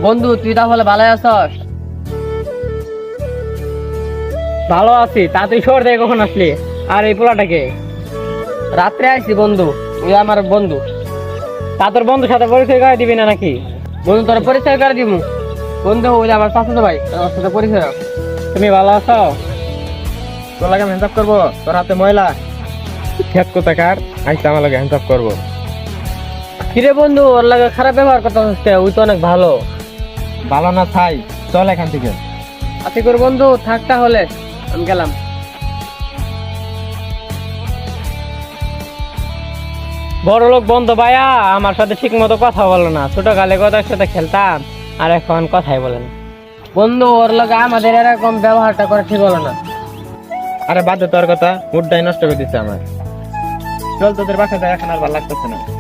বন্ধু তুই তাহলে ভালো আছস? ভালো আছি। তা তুই শহর থেকে কখন আসলি? আর এই পোলাটাকে? রাত্রে আইছি বন্ধু, ওই আমার বন্ধু। তা তোর বন্ধুর সাথে পরিচয় করে দিবি না নাকি? বন্ধু তোর পরিচয় করে দিমু। বন্ধু ওই যে আমার চাচাতো ভাই, আমার সাথে পরিচয় হোক। তুমি ভালো আছো? তোর লাগে হ্যান্ডআপ করবো? তোর হাতে ময়লা খেত কোথাকার আইসা আমার লাগে হ্যান্ডআপ করবো। কিরে বন্ধু, ওর লাগে খারাপ ব্যবহার করতে হচ্ছে? ওই তো অনেক ভালো। ভালো না ছাই, চল এখান থেকে। আতি করে বন্ধু থাক তাহলে, আমি গেলাম। বড় লোক বন্ধু ভাইয়া আমার সাথে ঠিক মতো কথা বলো না। ছোটকালে কত একসাথে খেলতাম, আর এখন কথাই বলে না। বন্ধু ওর লাগে আমাদের এরকম ব্যবহারটা করে ঠিক হলো না। আরে বাদ দে তোর কথা, মুডটাই নষ্ট করে দিচ্ছে আমার। চল তোদের বাসায় যাই, এখন আর ভালো লাগতেছে না।